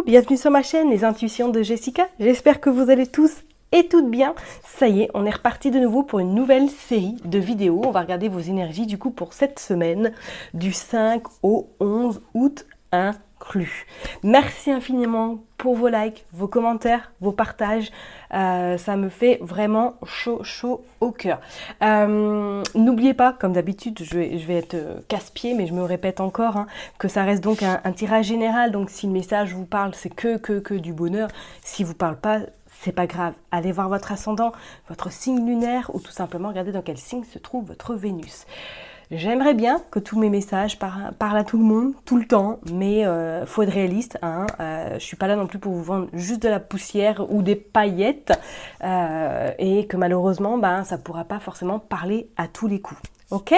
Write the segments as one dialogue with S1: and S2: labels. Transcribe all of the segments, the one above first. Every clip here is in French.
S1: bienvenue sur ma chaîne Les Intuitions de Jessica. J'espère que vous allez tous et toutes bien. Ça y est, on est reparti de nouveau pour une nouvelle série de vidéos. On va regarder vos énergies du coup pour cette semaine du 5 au 11 août inclus. Merci infiniment pour vos likes, vos commentaires, vos partages. Ça me fait vraiment chaud au cœur. N'oubliez pas, comme d'habitude, je vais être casse-pied, mais je me répète encore, hein, que ça reste donc un tirage général. Donc si le message vous parle, c'est que du bonheur. Si vous parle pas, c'est pas grave. Allez voir votre ascendant, votre signe lunaire, ou tout simplement regardez dans quel signe se trouve votre Vénus. J'aimerais bien que tous mes messages parlent à tout le monde, tout le temps, mais faut être réaliste. Hein, je suis pas là non plus pour vous vendre juste de la poussière ou des paillettes, et que malheureusement, ça pourra pas forcément parler à tous les coups. Ok,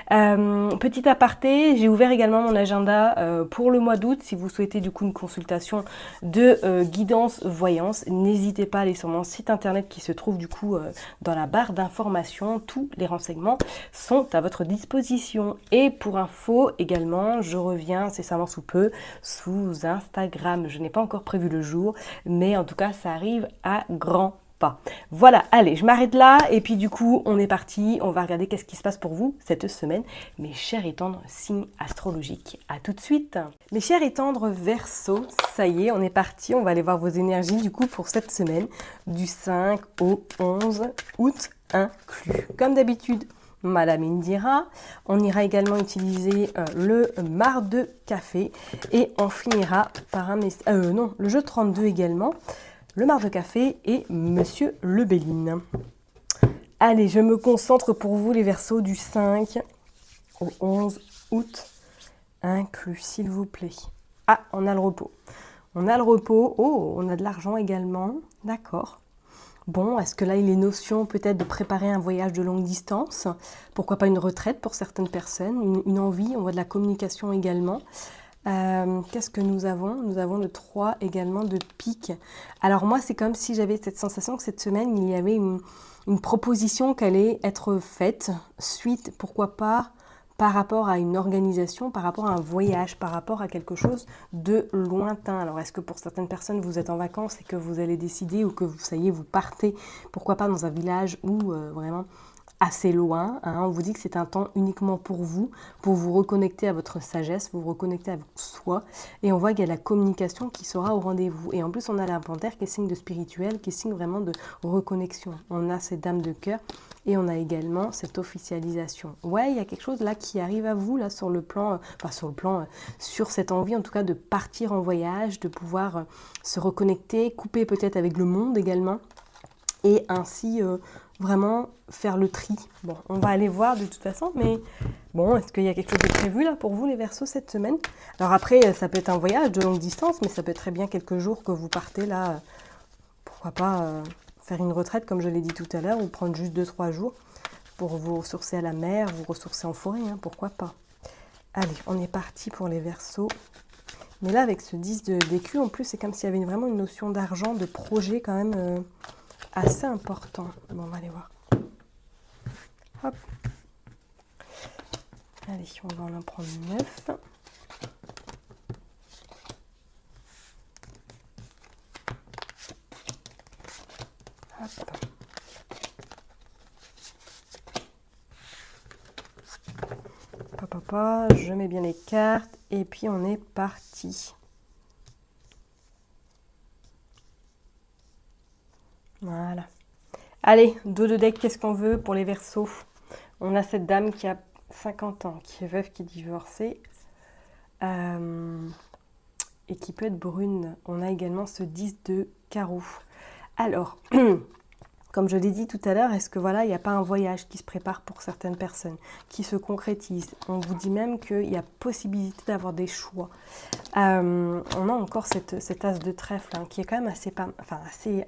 S1: petit aparté, j'ai ouvert également mon agenda pour le mois d'août. Si vous souhaitez du coup une consultation de guidance voyance, n'hésitez pas à aller sur mon site internet qui se trouve du coup dans la barre d'informations. Tous les renseignements sont à votre disposition. Et pour info également, je reviens incessamment sous peu sous Instagram. Je n'ai pas encore prévu le jour, mais en tout cas ça arrive à grands pas. Voilà, allez, je m'arrête là et puis du coup, on est parti. On va regarder qu'est-ce qui se passe pour vous cette semaine, mes chers et tendres signes astrologiques. À tout de suite. Mes chers et tendres Verseaux, ça y est, on est parti. On va aller voir vos énergies du coup pour cette semaine du 5 au 11 août inclus. Comme d'habitude, Madame Indira. On ira également utiliser le marc de café et on finira par un le jeu 32 également. Le marc de café et Monsieur Le Béline. Allez, je me concentre pour vous les Verseaux du 5 au 11 août inclus, s'il vous plaît. Ah, on a le repos. On a le repos. Oh, on a de l'argent également. D'accord. Bon, est-ce que là, il est notion peut-être de préparer un voyage de longue distance? Pourquoi pas une retraite pour certaines personnes? Une envie, on voit de la communication également. Qu'est-ce que nous avons? Nous avons le 3 également de pique. Alors moi, c'est comme si j'avais cette sensation que cette semaine, il y avait une proposition qui allait être faite, suite, pourquoi pas, par rapport à une organisation, par rapport à un voyage, par rapport à quelque chose de lointain. Alors est-ce que pour certaines personnes, vous êtes en vacances et que vous allez décider, ou que ça y est, vous partez, pourquoi pas dans un village où vraiment assez loin, hein. On vous dit que c'est un temps uniquement pour vous reconnecter à votre sagesse, vous reconnecter à soi, et on voit qu'il y a la communication qui sera au rendez-vous. Et en plus, on a la panthère qui est signe de spirituel, qui est signe vraiment de reconnexion. On a cette dame de cœur, et on a également cette officialisation. Ouais, il y a quelque chose là qui arrive à vous, là, sur le plan, sur cette envie, en tout cas, de partir en voyage, de pouvoir se reconnecter, couper peut-être avec le monde également, et ainsi vraiment faire le tri. Bon, on va aller voir de toute façon, mais bon, est-ce qu'il y a quelque chose de prévu là pour vous les Verseaux cette semaine? Alors après, ça peut être un voyage de longue distance, mais ça peut être très bien quelques jours que vous partez là, pourquoi pas faire une retraite comme je l'ai dit tout à l'heure, ou prendre juste 2-3 jours pour vous ressourcer à la mer, vous ressourcer en forêt, hein, pourquoi pas. Allez, on est parti pour les Verseaux. Mais là, avec ce 10 d'écus, en plus, c'est comme s'il y avait vraiment une notion d'argent, de projet quand même assez important. Bon, on va aller voir. Hop. Allez, on va en prendre 9. Hop. Papa, je mets bien les cartes et puis on est parti. Voilà. Allez, dos de deck, qu'est-ce qu'on veut pour les Verseaux? On a cette dame qui a 50 ans, qui est veuve, qui est divorcée, et qui peut être brune. On a également ce 10 de carreau. Alors, comme je l'ai dit tout à l'heure, est-ce que voilà, il n'y a pas un voyage qui se prépare pour certaines personnes, qui se concrétise? On vous dit même qu'il y a possibilité d'avoir des choix. On a encore cet as de trèfle, hein, qui est quand même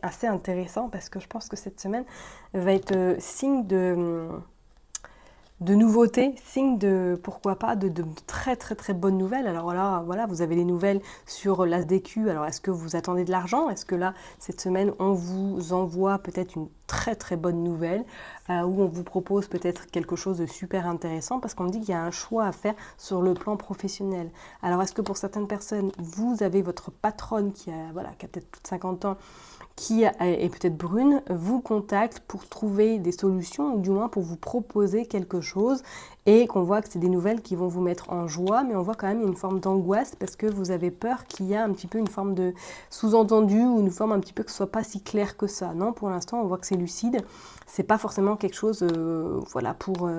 S1: assez intéressant, parce que je pense que cette semaine va être signe de nouveautés, signe de, pourquoi pas, de très très très bonnes nouvelles. Alors voilà, vous avez les nouvelles sur l'as d'écus. Alors est-ce que vous attendez de l'argent? Est-ce que là, cette semaine, on vous envoie peut-être très très bonne nouvelle, où on vous propose peut-être quelque chose de super intéressant, parce qu'on me dit qu'il y a un choix à faire sur le plan professionnel. Alors est-ce que pour certaines personnes, vous avez votre patronne qui a, voilà, qui a peut-être plus de 50 ans, qui est peut-être brune, vous contacte pour trouver des solutions, ou du moins pour vous proposer quelque chose, et qu'on voit que c'est des nouvelles qui vont vous mettre en joie, mais on voit quand même une forme d'angoisse, parce que vous avez peur qu'il y a un petit peu une forme de sous-entendu, ou une forme un petit peu que ce soit pas si clair que ça. Non, pour l'instant, on voit que c'est lucide, c'est pas forcément quelque chose, voilà, pour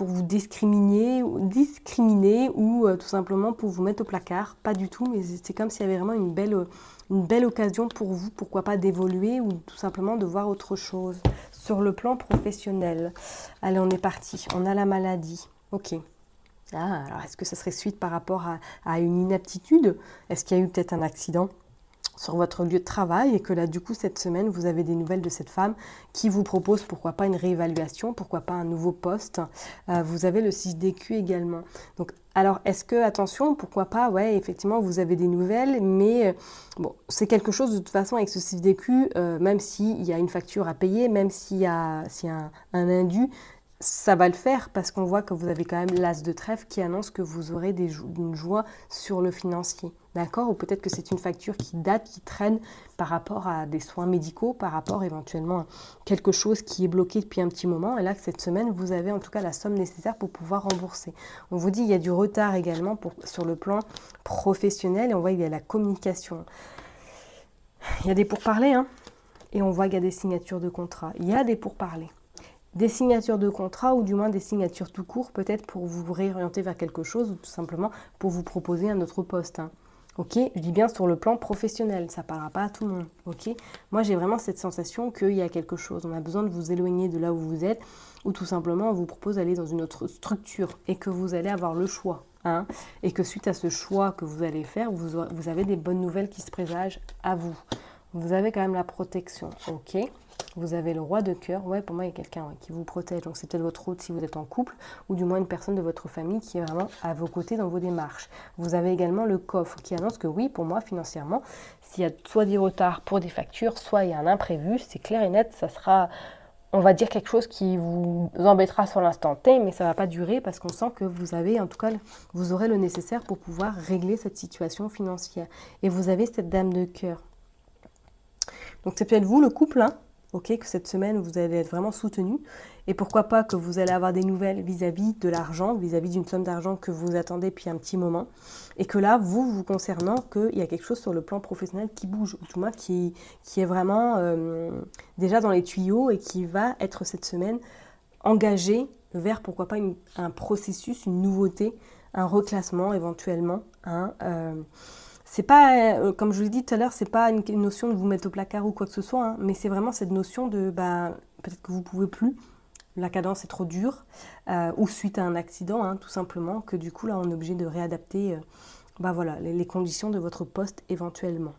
S1: vous discriminer ou tout simplement pour vous mettre au placard, pas du tout, mais c'est comme s'il y avait vraiment une belle occasion pour vous, pourquoi pas d'évoluer ou tout simplement de voir autre chose. Sur le plan professionnel, allez, on est parti, on a la maladie, ok. Ah, alors est-ce que ça serait suite par rapport à une inaptitude? Est-ce qu'il y a eu peut-être un accident sur votre lieu de travail et que là du coup cette semaine vous avez des nouvelles de cette femme qui vous propose pourquoi pas une réévaluation, pourquoi pas un nouveau poste. Vous avez le 6 d'écu également. Donc alors est-ce que, attention, pourquoi pas, ouais effectivement vous avez des nouvelles, mais bon c'est quelque chose de toute façon avec ce 6 d'écu, même s'il y a une facture à payer, même s'il y a un indu, ça va le faire parce qu'on voit que vous avez quand même l'as de trèfle qui annonce que vous aurez une joie sur le financier. D'accord? Ou peut-être que c'est une facture qui date, qui traîne par rapport à des soins médicaux, par rapport éventuellement à quelque chose qui est bloqué depuis un petit moment. Et là, cette semaine, vous avez en tout cas la somme nécessaire pour pouvoir rembourser. On vous dit qu'il y a du retard également sur le plan professionnel et on voit qu'il y a la communication. Il y a des pourparlers, hein? Et on voit qu'il y a des signatures de contrat. Il y a des pourparlers. Des signatures de contrat ou du moins des signatures tout court, peut-être pour vous réorienter vers quelque chose ou tout simplement pour vous proposer un autre poste. Hein. Ok, je dis bien sur le plan professionnel, ça ne parlera pas à tout le monde. Ok, moi j'ai vraiment cette sensation qu'il y a quelque chose. On a besoin de vous éloigner de là où vous êtes ou tout simplement on vous propose d'aller dans une autre structure et que vous allez avoir le choix. Hein, et que suite à ce choix que vous allez faire, vous avez des bonnes nouvelles qui se présagent à vous. Vous avez quand même la protection. Ok. Vous avez le roi de cœur, ouais, pour moi il y a quelqu'un qui vous protège, donc c'est peut-être votre hôte si vous êtes en couple, ou du moins une personne de votre famille qui est vraiment à vos côtés dans vos démarches. Vous avez également le coffre qui annonce que oui, pour moi financièrement, s'il y a soit des retards pour des factures, soit il y a un imprévu, c'est clair et net, ça sera, on va dire quelque chose qui vous embêtera sur l'instant T, mais ça ne va pas durer parce qu'on sent que vous avez, en tout cas, vous aurez le nécessaire pour pouvoir régler cette situation financière. Et vous avez cette dame de cœur. Donc c'est peut-être vous le couple, hein, ok, que cette semaine vous allez être vraiment soutenu et pourquoi pas que vous allez avoir des nouvelles vis-à-vis de l'argent, vis-à-vis d'une somme d'argent que vous attendez depuis un petit moment et que là, vous concernant, qu'il y a quelque chose sur le plan professionnel qui bouge, ou du moins qui est vraiment déjà dans les tuyaux et qui va être cette semaine engagé vers pourquoi pas un processus, une nouveauté, un reclassement éventuellement, hein, c'est pas, comme je vous l'ai dit tout à l'heure, c'est pas une notion de vous mettre au placard ou quoi que ce soit, hein, mais c'est vraiment cette notion de, peut-être que vous pouvez plus, la cadence est trop dure, ou suite à un accident, hein, tout simplement, que du coup là on est obligé de réadapter, voilà, les conditions de votre poste éventuellement.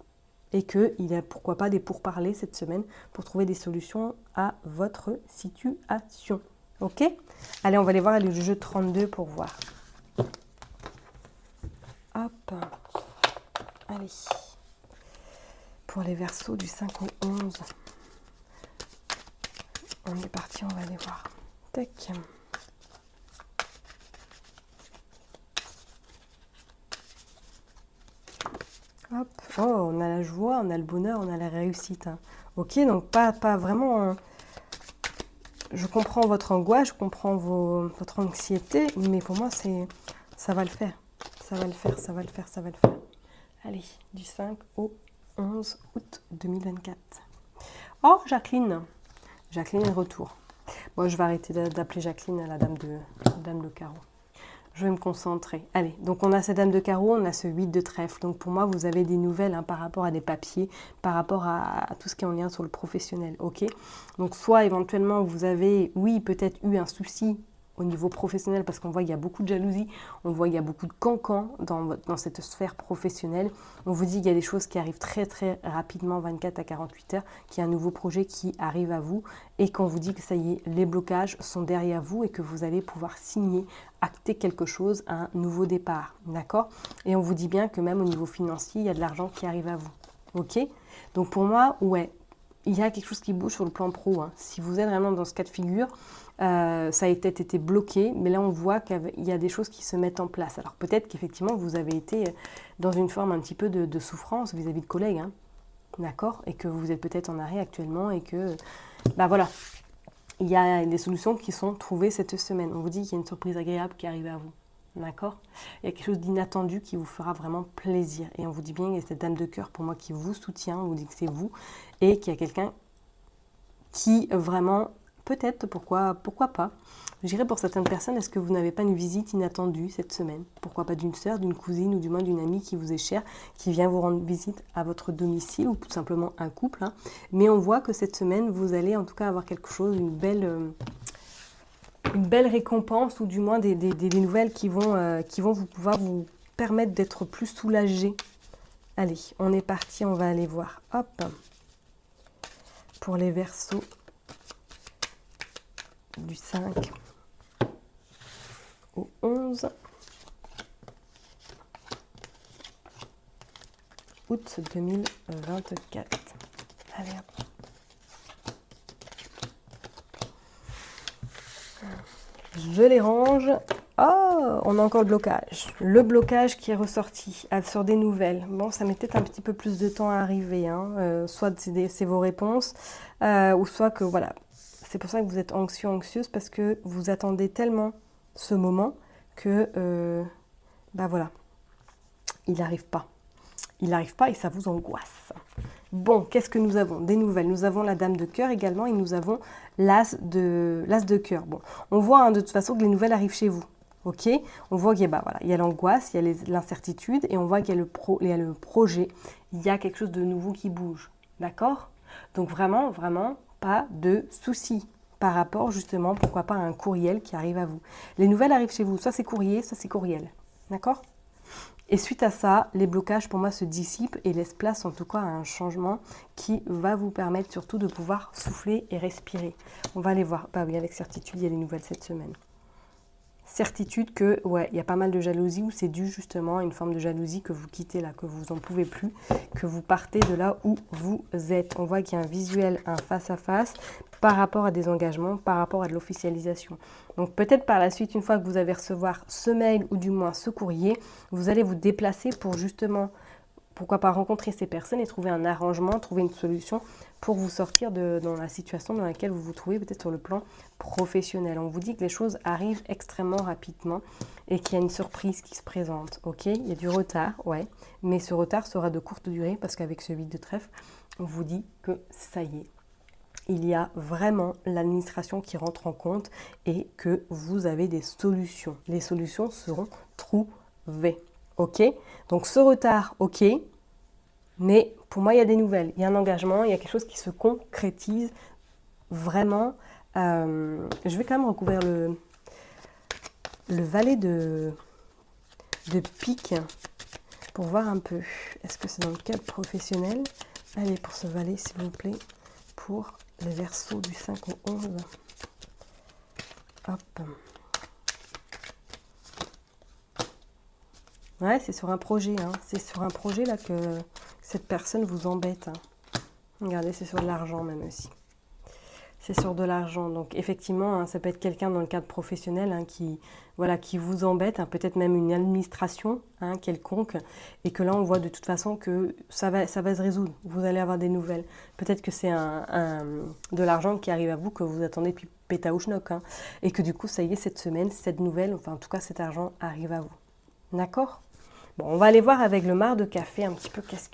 S1: Et qu'il y a pourquoi pas des pourparlers cette semaine pour trouver des solutions à votre situation. Ok? Allez, on va aller voir le jeu 32 pour voir. Hop. Allez, pour les Verseaux du 5 au 11, on est parti, on va aller voir. Tac. Hop, oh, on a la joie, on a le bonheur, on a la réussite. Hein. Ok, donc pas vraiment... je comprends votre angoisse, je comprends votre anxiété, mais pour moi, ça va le faire. Ça va le faire, ça va le faire, ça va le faire. Allez, du 5 au 11 août 2024. Oh, Jacqueline. Jacqueline est de retour. Bon, je vais arrêter d'appeler Jacqueline à la dame de carreau. Je vais me concentrer. Allez, donc on a cette dame de carreau, on a ce 8 de trèfle. Donc pour moi, vous avez des nouvelles hein, par rapport à des papiers, par rapport à tout ce qui est en lien sur le professionnel. Ok. Donc soit éventuellement, vous avez, oui, peut-être eu un souci au niveau professionnel, parce qu'on voit qu'il y a beaucoup de jalousie, on voit qu'il y a beaucoup de cancans dans cette sphère professionnelle. On vous dit qu'il y a des choses qui arrivent très très rapidement, 24 à 48 heures, qu'il y a un nouveau projet qui arrive à vous et qu'on vous dit que ça y est, les blocages sont derrière vous et que vous allez pouvoir signer, acter quelque chose, un nouveau départ, d'accord? Et on vous dit bien que même au niveau financier, il y a de l'argent qui arrive à vous, ok? Donc pour moi, ouais, il y a quelque chose qui bouge sur le plan pro. Hein. Si vous êtes vraiment dans ce cas de figure, ça a peut-être été bloqué, mais là on voit qu'il y a des choses qui se mettent en place. Alors peut-être qu'effectivement vous avez été dans une forme un petit peu de souffrance vis-à-vis de collègues, hein, d'accord, et que vous êtes peut-être en arrêt actuellement et que, bah voilà, il y a des solutions qui sont trouvées cette semaine. On vous dit qu'il y a une surprise agréable qui arrive à vous. D'accord? Il y a quelque chose d'inattendu qui vous fera vraiment plaisir. Et on vous dit bien, il y a cette dame de cœur pour moi qui vous soutient, on vous dit que c'est vous, et qu'il y a quelqu'un qui vraiment, peut-être, pourquoi pas, je dirais pour certaines personnes, est-ce que vous n'avez pas une visite inattendue cette semaine? Pourquoi pas d'une sœur, d'une cousine ou du moins d'une amie qui vous est chère, qui vient vous rendre visite à votre domicile ou tout simplement un couple. Hein. Mais on voit que cette semaine, vous allez en tout cas avoir quelque chose, une belle récompense ou du moins des nouvelles qui vont vous pouvoir vous permettre d'être plus soulagé. Allez, on est parti, on va aller voir. Hop, pour les Verseaux du 5 au 11 août 2024. Allez hop. Je les range. Oh, on a encore le blocage. Le blocage qui est ressorti sur des nouvelles. Bon, ça met peut-être un petit peu plus de temps à arriver. Hein. Soit c'est vos réponses, ou soit que voilà. C'est pour ça que vous êtes anxieuse, parce que vous attendez tellement ce moment que, bah voilà, il n'arrive pas. Il n'arrive pas et ça vous angoisse. Bon, qu'est-ce que nous avons? Des nouvelles. Nous avons la dame de cœur également et nous avons l'as de cœur. Bon, on voit hein, de toute façon que les nouvelles arrivent chez vous. Ok? On voit qu'il y a, bah, voilà, il y a l'angoisse, il y a l'incertitude et on voit qu'il y a il y a le projet. Il y a quelque chose de nouveau qui bouge. D'accord? Donc vraiment, vraiment, pas de soucis par rapport justement, pourquoi pas, à un courriel qui arrive à vous. Les nouvelles arrivent chez vous. Soit c'est courrier, soit c'est courriel. D'accord? Et suite à ça, les blocages pour moi se dissipent et laissent place en tout cas à un changement qui va vous permettre surtout de pouvoir souffler et respirer. On va aller voir. Bah oui, avec certitude, il y a les nouvelles cette semaine. Certitude que, ouais, il y a pas mal de jalousie ou c'est dû justement à une forme de jalousie que vous quittez là, que vous n'en pouvez plus, que vous partez de là où vous êtes. On voit qu'il y a un visuel, un face-à-face par rapport à des engagements, par rapport à de l'officialisation. Donc peut-être par la suite, une fois que vous allez recevoir ce mail ou du moins ce courrier, vous allez vous déplacer pour justement, pourquoi pas rencontrer ces personnes et trouver un arrangement, trouver une solution pour vous sortir dans la situation dans laquelle vous vous trouvez, peut-être sur le plan professionnel. On vous dit que les choses arrivent extrêmement rapidement et qu'il y a une surprise qui se présente. Ok, il y a du retard, ouais, mais ce retard sera de courte durée parce qu'avec ce vide de trèfle, on vous dit que ça y est. Il y a vraiment l'administration qui rentre en compte et que vous avez des solutions. Les solutions seront trouvées. Ok? Donc ce retard, ok, mais pour moi, il y a des nouvelles. Il y a un engagement, il y a quelque chose qui se concrétise vraiment. Je vais quand même recouvrir le valet de pique pour voir un peu. Est-ce que c'est dans le cadre professionnel? Allez, pour ce valet, s'il vous plaît, pour les Verseaux du 5 au 11. Hop. Ouais, c'est sur un projet. Hein. C'est sur un projet là que cette personne vous embête. Hein. Regardez, c'est sur de l'argent même aussi. C'est sur de l'argent. Donc effectivement, hein, ça peut être quelqu'un dans le cadre professionnel hein, qui vous embête, hein, peut-être même une administration hein, quelconque, et que là on voit de toute façon que ça va se résoudre. Vous allez avoir des nouvelles. Peut-être que c'est de l'argent qui arrive à vous que vous attendez depuis pétaouchnok, hein, et que du coup ça y est, cette semaine, cette nouvelle, enfin en tout cas cet argent arrive à vous. D'accord? Bon, on va aller voir avec le marc de café un petit peu qu'est-ce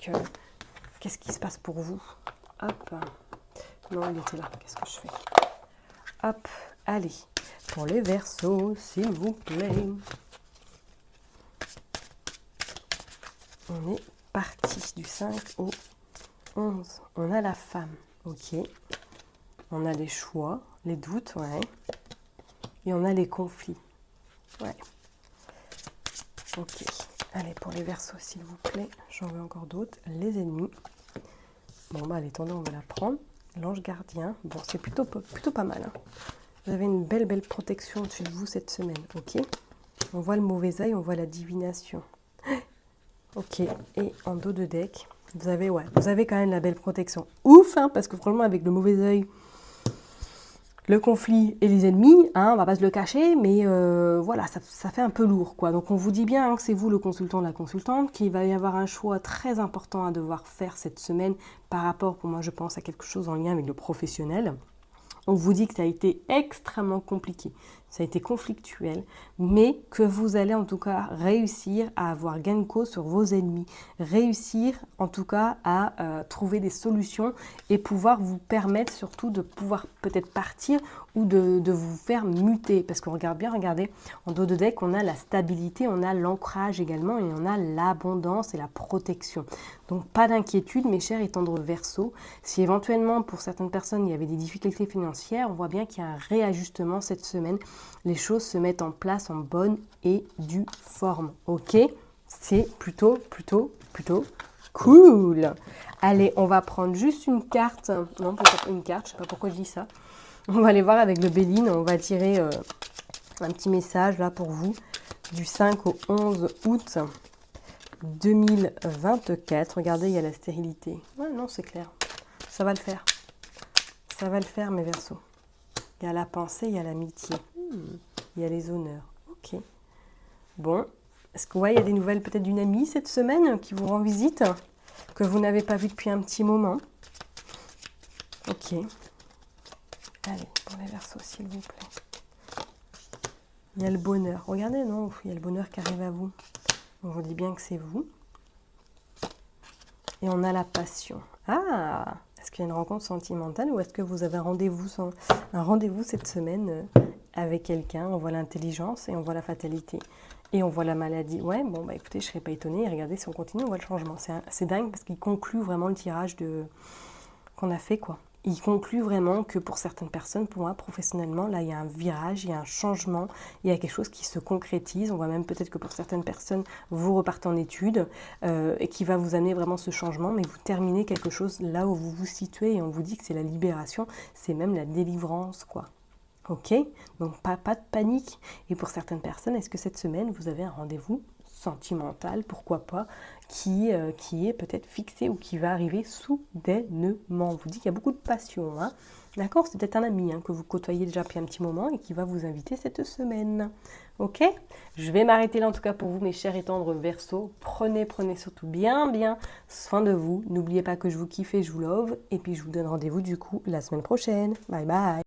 S1: qui se passe pour vous. Hop. Non, il était là. Qu'est-ce que je fais? Hop. Allez. Pour les Verseaux, s'il vous plaît. On est parti du 5 au 11. On a la femme. Ok. On a les choix, les doutes, ouais. Et on a les conflits. Ouais. Ok. Allez, pour les Verseaux, s'il vous plaît. J'en veux encore d'autres. Les ennemis. Bon, bah, allez, attendez, on va la prendre. L'ange gardien. Bon, c'est plutôt pas mal. Hein. Vous avez une belle protection au-dessus de vous cette semaine. Ok. On voit le mauvais œil, on voit la divination. Ok, et en dos de deck, vous avez quand même la belle protection. Ouf, hein, parce que franchement, avec le mauvais œil, le conflit et les ennemis, hein, on va pas se le cacher, mais voilà, ça fait un peu lourd, quoi. Donc on vous dit bien hein, que c'est vous le consultant, la consultante, qu'il va y avoir un choix très important à devoir faire cette semaine par rapport, pour moi, je pense, à quelque chose en lien avec le professionnel. On vous dit que ça a été extrêmement compliqué, ça a été conflictuel, mais que vous allez en tout cas réussir à avoir gain de cause sur vos ennemis, réussir en tout cas à trouver des solutions et pouvoir vous permettre surtout de pouvoir peut-être partir ou de vous faire muter. Parce qu'on regarde bien, regardez, en dos de deck, on a la stabilité, on a l'ancrage également et on a l'abondance et la protection. Donc pas d'inquiétude mes chers et tendres Verseaux. Si éventuellement pour certaines personnes il y avait des difficultés financières, on voit bien qu'il y a un réajustement cette semaine. Les choses se mettent en place en bonne et due forme. Ok, c'est plutôt cool. Allez, on va prendre juste une carte. Non, peut-être une carte, je sais pas pourquoi je dis ça. On va aller voir avec le Béline. On va tirer un petit message là pour vous du 5 au 11 août 2024. Regardez, il y a la stérilité. Ouais, non, c'est clair. Ça va le faire. Ça va le faire, mes Verseaux. Il y a la pensée, il y a l'amitié. Il y a les honneurs. Ok. Bon. Est-ce que, ouais, il y a des nouvelles peut-être d'une amie cette semaine qui vous rend visite, que vous n'avez pas vue depuis un petit moment. Ok. Allez, pour les Verseaux, s'il vous plaît. Il y a le bonheur. Regardez, non, il y a le bonheur qui arrive à vous. On vous dit bien que c'est vous. Et on a la passion. Ah! Est-ce qu'il y a une rencontre sentimentale ou est-ce que vous avez un rendez-vous cette semaine avec quelqu'un? On voit l'intelligence et on voit la fatalité. Et on voit la maladie. Ouais, bon, bah écoutez, je ne serais pas étonnée. Regardez, si on continue, on voit le changement. C'est dingue parce qu'il conclut vraiment le tirage qu'on a fait, quoi. Il conclut vraiment que pour certaines personnes, pour moi, professionnellement, là, il y a un virage, il y a un changement, il y a quelque chose qui se concrétise. On voit même peut-être que pour certaines personnes, vous repartez en études et qui va vous amener vraiment ce changement, mais vous terminez quelque chose là où vous vous situez et on vous dit que c'est la libération, c'est même la délivrance, quoi. Ok, donc pas de panique. Et pour certaines personnes, est-ce que cette semaine, vous avez un rendez-vous sentimental, pourquoi pas, qui est peut-être fixé ou qui va arriver soudainement? On vous dit qu'il y a beaucoup de passion, hein. D'accord, c'est peut-être un ami hein, que vous côtoyez déjà depuis un petit moment et qui va vous inviter cette semaine. Ok, je vais m'arrêter là en tout cas pour vous mes chers et tendres Verseaux. Prenez surtout bien soin de vous. N'oubliez pas que je vous kiffe et je vous love. Et puis je vous donne rendez-vous du coup la semaine prochaine. Bye bye.